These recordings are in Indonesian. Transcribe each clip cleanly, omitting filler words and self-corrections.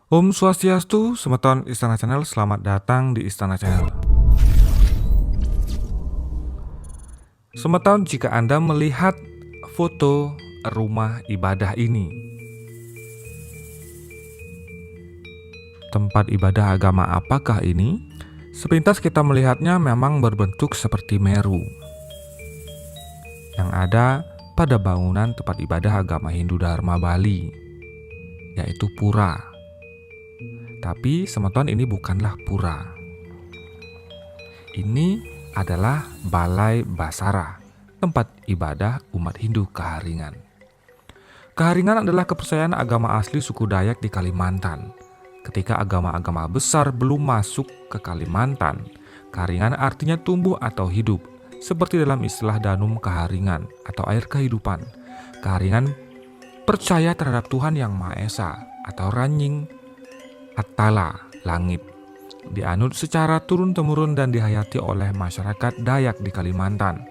Om Swastiastu, Semeton Istana Channel, selamat datang di Istana Channel. Semeton, jika Anda melihat foto rumah ibadah ini, tempat ibadah agama apakah ini? Sepintas kita melihatnya memang berbentuk seperti Meru yang ada pada bangunan tempat ibadah agama Hindu Dharma Bali, yaitu pura. Tapi Semeton, ini bukanlah pura. Ini adalah Balai Basara, tempat ibadah umat Hindu Kaharingan. Kaharingan adalah kepercayaan agama asli suku Dayak di Kalimantan. Ketika agama-agama besar belum masuk ke Kalimantan, Kaharingan artinya tumbuh atau hidup, seperti dalam istilah Danum Kaharingan atau air kehidupan. Kaharingan percaya terhadap Tuhan Yang Maha Esa atau Ranying Attala, langit. Dianut secara turun-temurun dan dihayati oleh masyarakat Dayak di Kalimantan.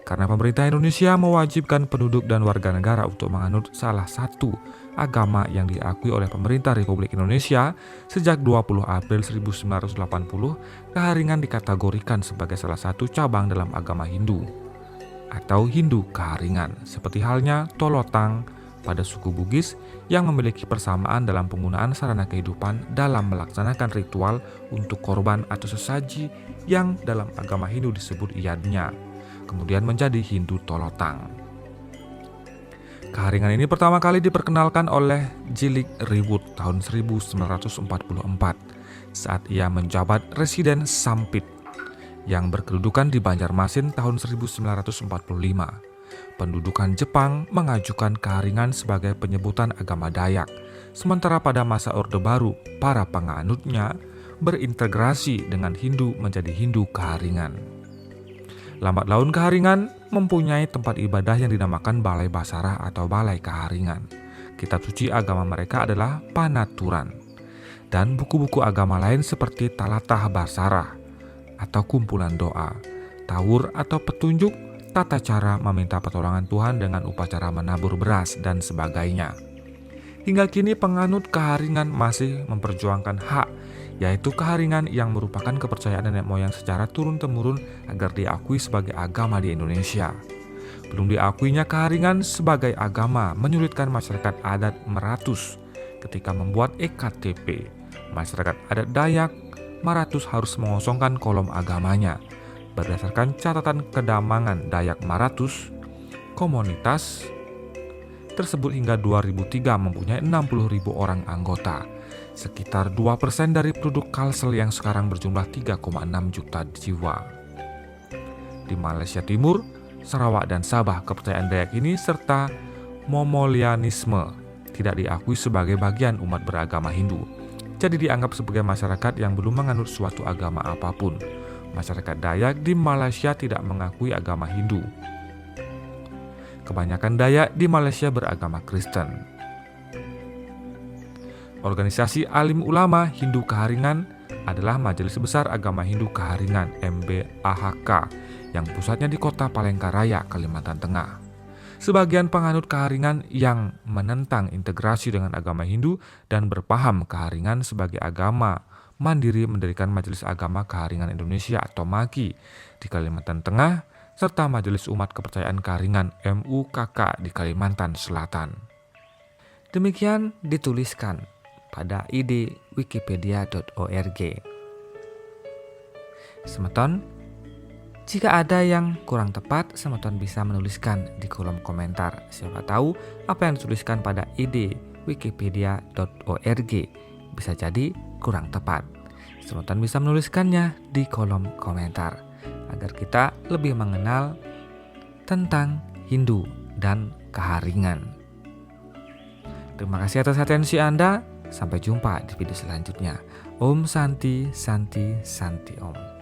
Karena pemerintah Indonesia mewajibkan penduduk dan warga negara untuk menganut salah satu agama yang diakui oleh pemerintah Republik Indonesia sejak 20 April 1980, Kaharingan dikategorikan sebagai salah satu cabang dalam agama Hindu atau Hindu Kaharingan, seperti halnya Tolotang pada suku Bugis yang memiliki persamaan dalam penggunaan sarana kehidupan dalam melaksanakan ritual untuk korban atau sesaji yang dalam agama Hindu disebut yadnya, kemudian menjadi Hindu Tolotang. Kaharingan ini pertama kali diperkenalkan oleh Jilik Riwut tahun 1944 saat ia menjabat Residen Sampit yang berkedudukan di Banjarmasin tahun 1945. Pendudukan Jepang mengajukan Kaharingan sebagai penyebutan agama Dayak, sementara pada masa Orde Baru, para penganutnya berintegrasi dengan Hindu menjadi Hindu Kaharingan. Lambat laun Kaharingan mempunyai tempat ibadah yang dinamakan Balai Basara atau Balai Kaharingan. Kitab suci agama mereka adalah Panaturan, dan buku-buku agama lain seperti Talatah Basara atau kumpulan doa, Tawur atau petunjuk, tata cara meminta pertolongan Tuhan dengan upacara menabur beras, dan sebagainya. Hingga kini penganut Kaharingan masih memperjuangkan hak, yaitu Kaharingan yang merupakan kepercayaan nenek moyang secara turun-temurun agar diakui sebagai agama di Indonesia. Belum diakuinya Kaharingan sebagai agama menyulitkan masyarakat adat Maratus ketika membuat EKTP. Masyarakat adat Dayak Maratus harus mengosongkan kolom agamanya. Berdasarkan catatan Kedamangan Dayak Maratus, komunitas tersebut hingga 2003 mempunyai 60.000 orang anggota, sekitar 2% dari penduduk Kalsel yang sekarang berjumlah 3,6 juta jiwa. Di Malaysia Timur, Sarawak dan Sabah, kepercayaan Dayak ini serta Momolianisme tidak diakui sebagai bagian umat beragama Hindu. Jadi dianggap sebagai masyarakat yang belum menganut suatu agama apapun. Masyarakat Dayak di Malaysia tidak mengakui agama Hindu. Kebanyakan Dayak di Malaysia beragama Kristen. Organisasi Alim Ulama Hindu Kaharingan adalah Majelis Besar Agama Hindu Kaharingan (MBAHK) yang pusatnya di kota Palangkaraya, Kalimantan Tengah. Sebagian penganut Kaharingan yang menentang integrasi dengan agama Hindu dan berpaham Kaharingan sebagai agama mandiri mendirikan Majelis Agama Kaharingan Indonesia atau MAKI di Kalimantan Tengah serta Majelis Umat Kepercayaan Kaharingan MUKK di Kalimantan Selatan. Demikian dituliskan pada ide wikipedia.org. Semeton, jika ada yang kurang tepat, Semeton bisa menuliskan di kolom komentar. Siapa tahu apa yang dituliskan pada ide wikipedia.org bisa jadi kurang tepat. Semeton bisa menuliskannya di kolom komentar agar kita lebih mengenal tentang Hindu dan Kaharingan. Terima kasih atas atensi Anda. Sampai jumpa di video selanjutnya. Om Santi Santi Santi Om.